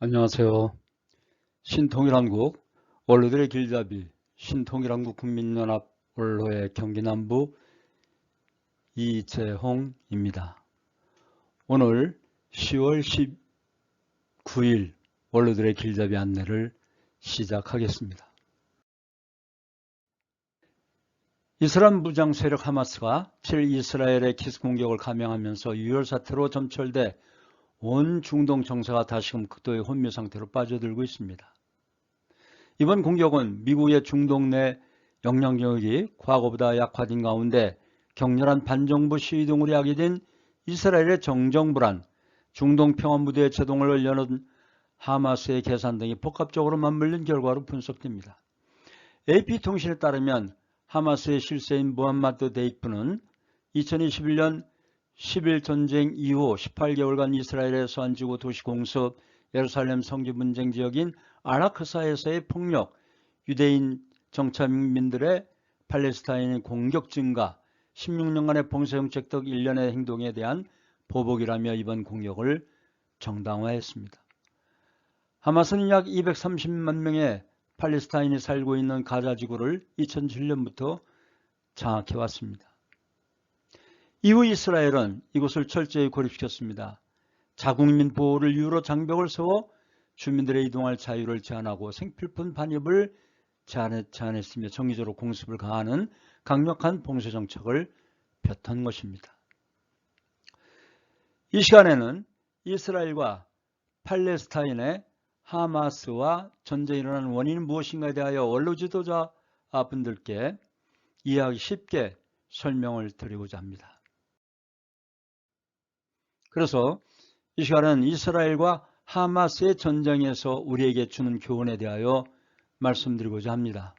안녕하세요. 신통일한국 원로들의 길잡이 신통일한국 국민연합 원로의 경기남부 이재홍입니다. 오늘 10월 19일 원로들의 길잡이 안내를 시작하겠습니다. 이슬람 무장 세력 하마스가 7일 이스라엘의 기습 공격을 감행하면서 유혈 사태로 점철돼 온 중동 정세가 다시금 극도의 혼미 상태로 빠져들고 있습니다. 이번 공격은 미국의 중동 내 영향력이 과거보다 약화된 가운데 격렬한 반정부 시위 등으로 야기된 이스라엘의 정정불안, 중동 평화무대의 제동을 여는 하마스의 계산 등이 복합적으로 맞물린 결과로 분석됩니다. AP통신에 따르면 하마스의 실세인 무함마드 데이프는 2021년 10일 전쟁 이후 18개월간 이스라엘에서 안지구 도시 공습, 예루살렘 성지 분쟁 지역인 아라크사에서의 폭력, 유대인 정착민들의 팔레스타인 공격 증가, 16년간의 봉쇄 정책 등 일련의 행동에 대한 보복이라며 이번 공격을 정당화했습니다. 하마스는 약 230만 명의 팔레스타인이 살고 있는 가자 지구를 2007년부터 장악해왔습니다. 이후 이스라엘은 이곳을 철저히 고립시켰습니다. 자국민 보호를 이유로 장벽을 세워 주민들의 이동할 자유를 제한하고 생필품 반입을 제한했으며 정기적으로 공습을 가하는 강력한 봉쇄 정책을 펼친 것입니다. 이 시간에는 이스라엘과 팔레스타인의 하마스와 전쟁이 일어나는 원인은 무엇인가에 대하여 원로 지도자분들께 이해하기 쉽게 설명을 드리고자 합니다. 그래서 이 시간은 이스라엘과 하마스의 전쟁에서 우리에게 주는 교훈에 대하여 말씀드리고자 합니다.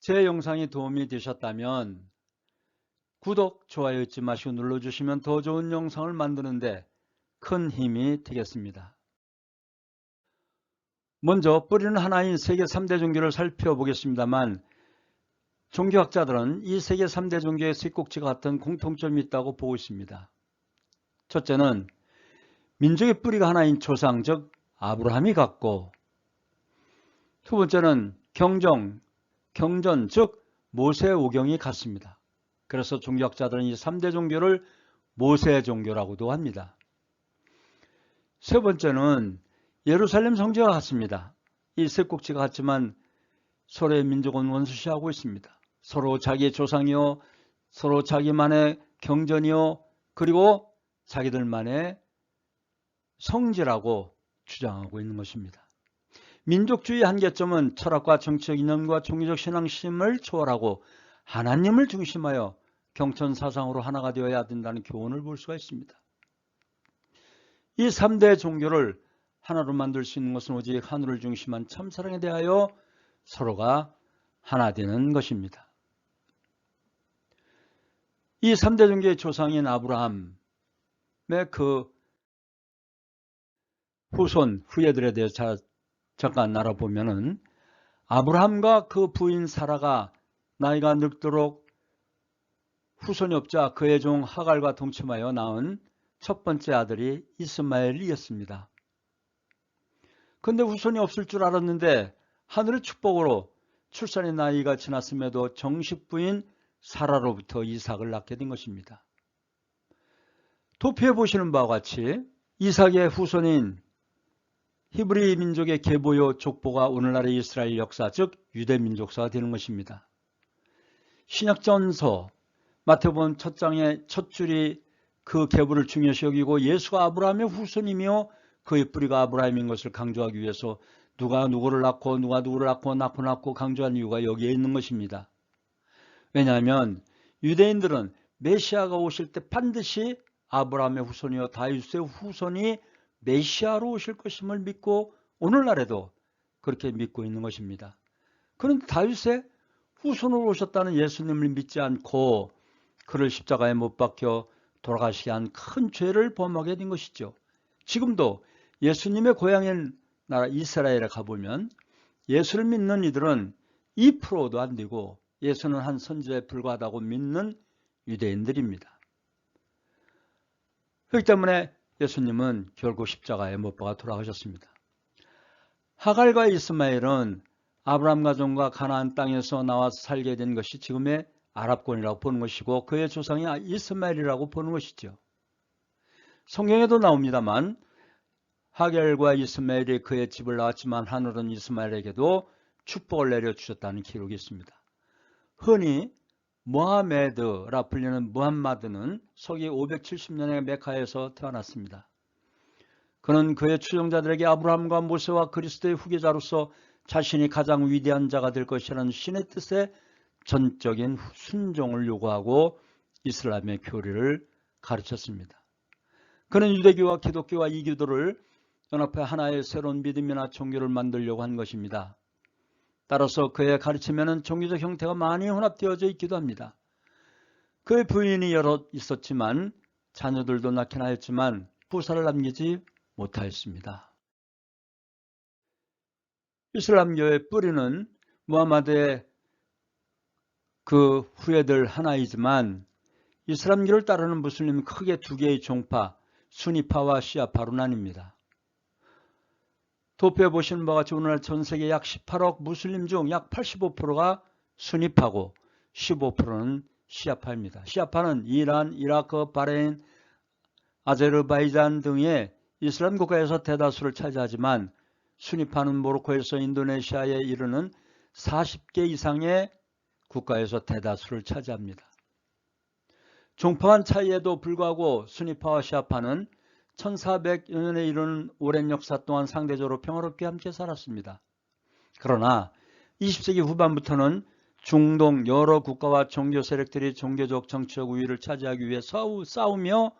제 영상이 도움이 되셨다면 구독, 좋아요 잊지 마시고 눌러주시면 더 좋은 영상을 만드는데 큰 힘이 되겠습니다. 먼저 뿌리는 하나인 세계 3대 종교를 살펴보겠습니다만 종교학자들은 이 세계 3대 종교의 쇠꼭지가 같은 공통점이 있다고 보고 있습니다. 첫째는 민족의 뿌리가 하나인 조상, 즉 아브라함이 같고, 두 번째는 경전, 즉 모세오경이 같습니다. 그래서 종교학자들은 이 3대 종교를 모세 종교라고도 합니다. 세 번째는 예루살렘 성지가 같습니다. 이 쇠꼭지가 같지만 서로의 민족은 원수시하고 있습니다. 서로 자기의 조상이요, 서로 자기만의 경전이요, 그리고 자기들만의 성지라고 주장하고 있는 것입니다. 민족주의의 한계점은 철학과 정치적 이념과 종교적 신앙심을 초월하고 하나님을 중심하여 경천사상으로 하나가 되어야 된다는 교훈을 볼 수가 있습니다. 이 3대 종교를 하나로 만들 수 있는 것은 오직 하늘을 중심한 참사랑에 대하여 서로가 하나 되는 것입니다. 이 3대 종교의 조상인 아브라함의 그 후손, 후예들에 대해서 잠깐 알아보면은 아브라함과 그 부인 사라가 나이가 늙도록 후손이 없자 그의 종 하갈과 동침하여 낳은 첫 번째 아들이 이스마엘이었습니다. 그런데 후손이 없을 줄 알았는데 하늘의 축복으로 출산의 나이가 지났음에도 정식 부인 사라로부터 이삭을 낳게 된 것입니다. 도표에 보시는 바와 같이 이삭의 후손인 히브리 민족의 계보요 족보가 오늘날의 이스라엘 역사, 즉 유대 민족사가 되는 것입니다. 신약전서 마태복음 첫 장의 첫 줄이 그 계보를 중요시 여기고 예수가 아브라함의 후손이며 그의 뿌리가 아브라함인 것을 강조하기 위해서 누가 누구를 낳고 누가 누구를 낳고 강조한 이유가 여기에 있는 것입니다. 왜냐하면 유대인들은 메시아가 오실 때 반드시 아브라함의 후손이요 다윗의 후손이 메시아로 오실 것임을 믿고 오늘날에도 그렇게 믿고 있는 것입니다. 그런데 다윗의 후손으로 오셨다는 예수님을 믿지 않고 그를 십자가에 못 박혀 돌아가시게 한 큰 죄를 범하게 된 것이죠. 지금도 예수님의 고향인 나라 이스라엘에 가보면 예수를 믿는 이들은 2%도 안 되고 예수는 한 선지자에 불과하다고 믿는 유대인들입니다. 그렇기 때문에 예수님은 결국 십자가에 못 박아 돌아가셨습니다. 하갈과 이스마엘은 아브라함 가정과 가나안 땅에서 나와서 살게 된 것이 지금의 아랍권이라고 보는 것이고 그의 조상이 이스마엘이라고 보는 것이죠. 성경에도 나옵니다만 하갈과 이스마엘이 그의 집을 나왔지만 하늘은 이스마엘에게도 축복을 내려주셨다는 기록이 있습니다. 흔히 모하메드라 불리는 무함마드는 서기 570년에 메카에서 태어났습니다. 그는 그의 추종자들에게 아브라함과 모세와 그리스도의 후계자로서 자신이 가장 위대한 자가 될 것이라는 신의 뜻에 전적인 순종을 요구하고 이슬람의 교리를 가르쳤습니다. 그는 유대교와 기독교와 이교도를 연합해 하나의 새로운 믿음이나 종교를 만들려고 한 것입니다. 따라서 그의 가르침에는 종교적 형태가 많이 혼합되어져 있기도 합니다. 그의 부인이 여럿 있었지만 자녀들도 낳긴 하였지만 후사를 남기지 못하였습니다. 이슬람교의 뿌리는 무함마드의 그 후예들 하나이지만 이슬람교를 따르는 무슬림은 크게 두 개의 종파, 수니파와 시아파로 나뉩니다. 도표에 보시는 바와 같이 오늘날 전 세계 약 18억 무슬림 중 약 85%가 수니파고 15%는 시아파입니다. 시아파는 이란, 이라크, 바레인, 아제르바이잔 등의 이슬람 국가에서 대다수를 차지하지만 수니파는 모로코에서 인도네시아에 이르는 40개 이상의 국가에서 대다수를 차지합니다. 종파간 차이에도 불구하고 수니파와 시아파는 1400여 년에 이르는 오랜 역사 동안 상대적으로 평화롭게 함께 살았습니다. 그러나 20세기 후반부터는 중동 여러 국가와 종교 세력들이 종교적 정치적 우위를 차지하기 위해 싸우며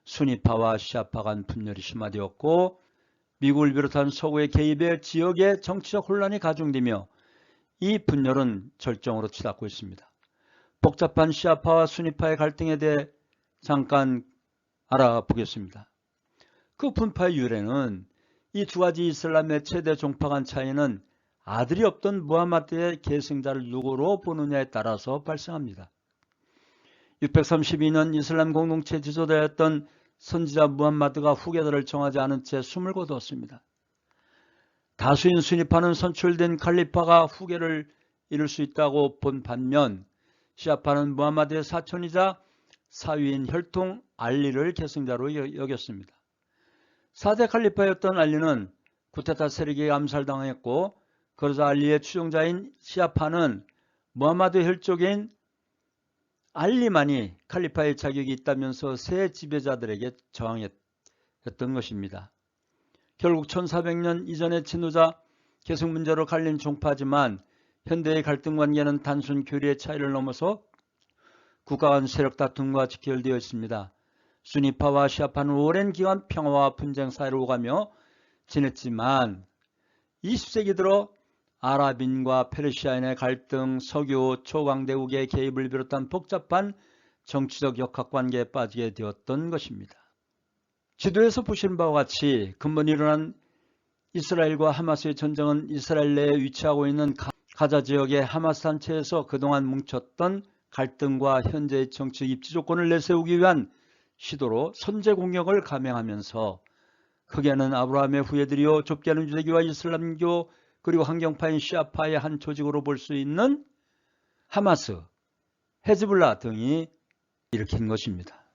수니파와 시아파 간 분열이 심화되었고 미국을 비롯한 서구의 개입에 지역의 정치적 혼란이 가중되며 이 분열은 절정으로 치닫고 있습니다. 복잡한 시아파와 수니파의 갈등에 대해 잠깐 알아보겠습니다. 그 분파의 유래는 이 두 가지 이슬람의 최대 종파 간 차이는 아들이 없던 무함마드의 계승자를 누구로 보느냐에 따라서 발생합니다. 632년 이슬람 공동체 지도자였던 선지자 무함마드가 후계자를 정하지 않은 채 숨을 거두었습니다. 다수인 수니파는 선출된 칼리파가 후계를 이룰 수 있다고 본 반면 시아파는 무함마드의 사촌이자 사위인 혈통 알리를 계승자로 여겼습니다. 4대 칼리파였던 알리는 쿠데타 세력에 암살당했고 그러자 알리의 추종자인 시아파는 무함마드 혈족인 알리만이 칼리파의 자격이 있다면서 새 지배자들에게 저항했던 것입니다. 결국 1400년 이전의 지도자 계승 문제로 갈린 종파지만 현대의 갈등 관계는 단순 교리의 차이를 넘어서 국가 간 세력 다툼과 직결되어 있습니다. 수니파와 시아파는 오랜 기간 평화와 분쟁 사이를 오가며 지냈지만 20세기 들어 아랍인과 페르시아인의 갈등, 석유, 초강대국의 개입을 비롯한 복잡한 정치적 역학관계에 빠지게 되었던 것입니다. 지도에서 보시는 바와 같이 근본이 일어난 이스라엘과 하마스의 전쟁은 이스라엘 내에 위치하고 있는 가자 지역의 하마스 단체에서 그동안 뭉쳤던 갈등과 현재의 정치 입지 조건을 내세우기 위한 시도로 선제 공격을 감행하면서 크게는 아브라함의 후예들이요 좁게는 유대교와 이슬람교 그리고 환경파인 시아파의 한 조직으로 볼 수 있는 하마스, 헤즈볼라 등이 일으킨 것입니다.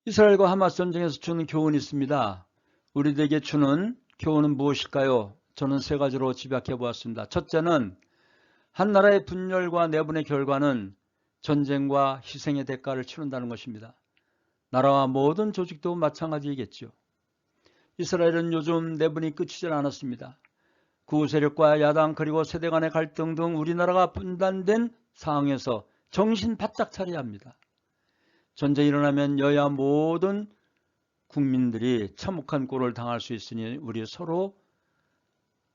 이스라엘과 하마스 전쟁에서 주는 교훈이 있습니다. 우리들에게 주는 교훈은 무엇일까요? 저는 세 가지로 집약해 보았습니다. 첫째는 한 나라의 분열과 내분의 결과는 전쟁과 희생의 대가를 치른다는 것입니다. 나라와 모든 조직도 마찬가지이겠죠. 이스라엘은 요즘 내분이 끝이질 않았습니다. 구후 세력과 야당 그리고 세대 간의 갈등 등 우리나라가 분단된 상황에서 정신 바짝 차려야 합니다. 전쟁이 일어나면 여야 모든 국민들이 참혹한 꼴을 당할 수 있으니 우리 서로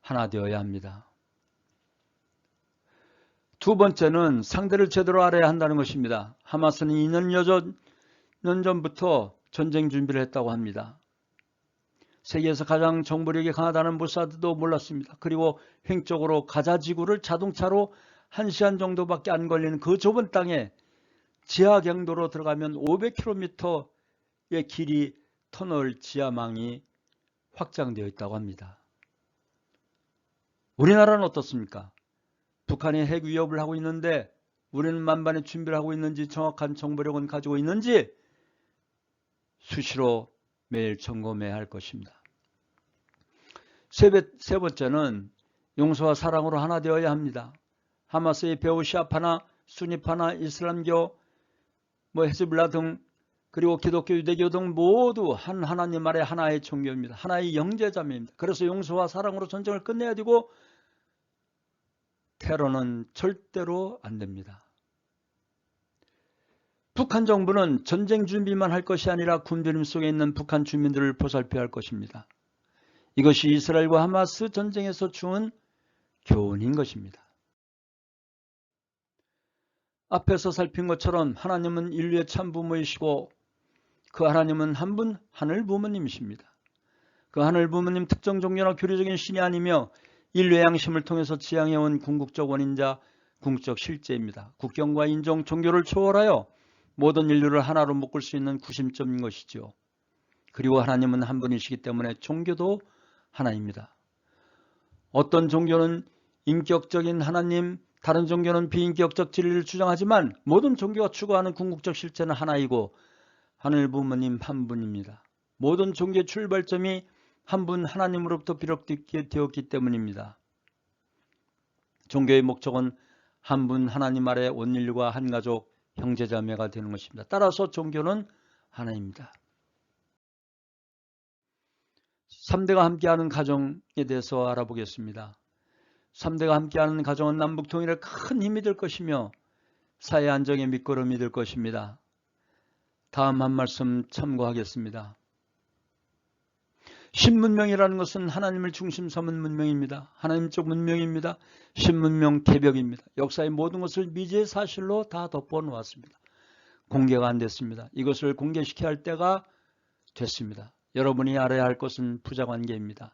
하나 되어야 합니다. 두 번째는 상대를 제대로 알아야 한다는 것입니다. 하마스는 2년 전부터 전쟁 준비를 했다고 합니다. 세계에서 가장 정보력이 강하다는 모사드도 몰랐습니다. 그리고 횡적으로 가자 지구를 자동차로 1시간 정도밖에 안 걸리는 그 좁은 땅에 지하 경도로 들어가면 500km의 길이 터널 지하망이 확장되어 있다고 합니다. 우리나라는 어떻습니까? 북한이 핵 위협을 하고 있는데 우리는 만반의 준비를 하고 있는지 정확한 정보력은 가지고 있는지 수시로 매일 점검해야 할 것입니다. 세 번째는 용서와 사랑으로 하나 되어야 합니다. 하마스의 배후 시아파나 수니파나 이슬람교, 헤즈볼라 등 그리고 기독교, 유대교 등 모두 한 하나님 아래 하나의 종교입니다. 하나의 영제자매입니다. 그래서 용서와 사랑으로 전쟁을 끝내야 되고 테러는 절대로 안 됩니다. 북한 정부는 전쟁 준비만 할 것이 아니라 굶주림 속에 있는 북한 주민들을 보살펴야 할 것입니다. 이것이 이스라엘과 하마스 전쟁에서 주은 교훈인 것입니다. 앞에서 살핀 것처럼 하나님은 인류의 참 부모이시고 그 하나님은 한 분 하늘 부모님이십니다. 그 하늘 부모님 특정 종교나 교리적인 신이 아니며 인류의 양심을 통해서 지향해온 궁극적 원인자, 궁극적 실제입니다. 국경과 인종, 종교를 초월하여 모든 인류를 하나로 묶을 수 있는 구심점인 것이죠. 그리고 하나님은 한 분이시기 때문에 종교도 하나입니다. 어떤 종교는 인격적인 하나님, 다른 종교는 비인격적 진리를 주장하지만 모든 종교가 추구하는 궁극적 실체는 하나이고 하늘 부모님 한 분입니다. 모든 종교의 출발점이 한 분 하나님으로부터 비롯되게 되었기 때문입니다. 종교의 목적은 한 분 하나님 아래 온 인류가 한 가족, 형제자매가 되는 것입니다. 따라서 종교는 하나입니다. 3대가 함께하는 가정에 대해서 알아보겠습니다. 3대가 함께하는 가정은 남북 통일에 큰 힘이 될 것이며 사회 안정의 밑거름이 될 것입니다. 다음 한 말씀 참고하겠습니다. 신문명이라는 것은 하나님을 중심 삼은 문명입니다. 하나님적 문명입니다. 신문명 개벽입니다. 역사의 모든 것을 미지의 사실로 다 덮어놓았습니다. 공개가 안 됐습니다. 이것을 공개시켜야 할 때가 됐습니다. 여러분이 알아야 할 것은 부자관계입니다.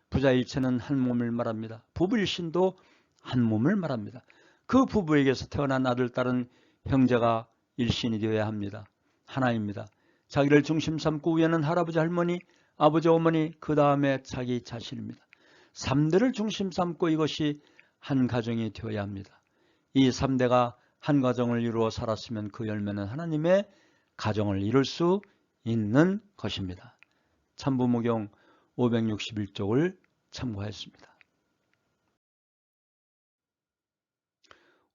부자일체는 한 몸을 말합니다. 부부일신도 한 몸을 말합니다. 그 부부에게서 태어난 아들, 딸은 형제가 일신이 되어야 합니다. 하나입니다. 자기를 중심 삼고 위에는 할아버지, 할머니, 아버지, 어머니, 그 다음에 자기 자신입니다. 3대를 중심 삼고 이것이 한 가정이 되어야 합니다. 이 3대가 한 가정을 이루어 살았으면 그 열매는 하나님의 가정을 이룰 수 있는 것입니다. 참부모경 561쪽을 참고하였습니다.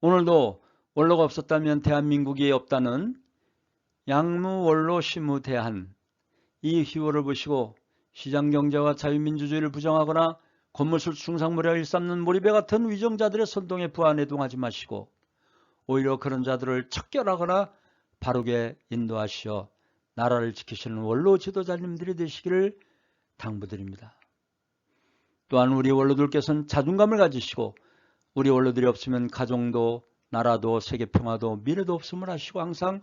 오늘도 원로가 없었다면 대한민국이 없다는 양무원로 시무대한 이 희호를 보시고 시장경제와 자유민주주의를 부정하거나 권모술 충상무례를 일삼는 몰입에 같은 위정자들의 선동에 부안해동하지 마시고 오히려 그런 자들을 척결하거나 바르게 인도하시어 나라를 지키시는 원로 지도자님들이 되시기를 당부드립니다. 또한 우리 원로들께서는 자존감을 가지시고 우리 원로들이 없으면 가정도 나라도 세계평화도 미래도 없음을 아시고 항상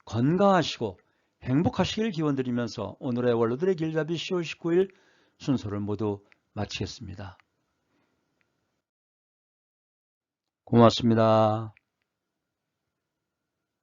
건강하시고 행복하시길 기원드리면서 오늘의 원로들의 길잡이 10월 19일 순서를 모두 마치겠습니다. 고맙습니다.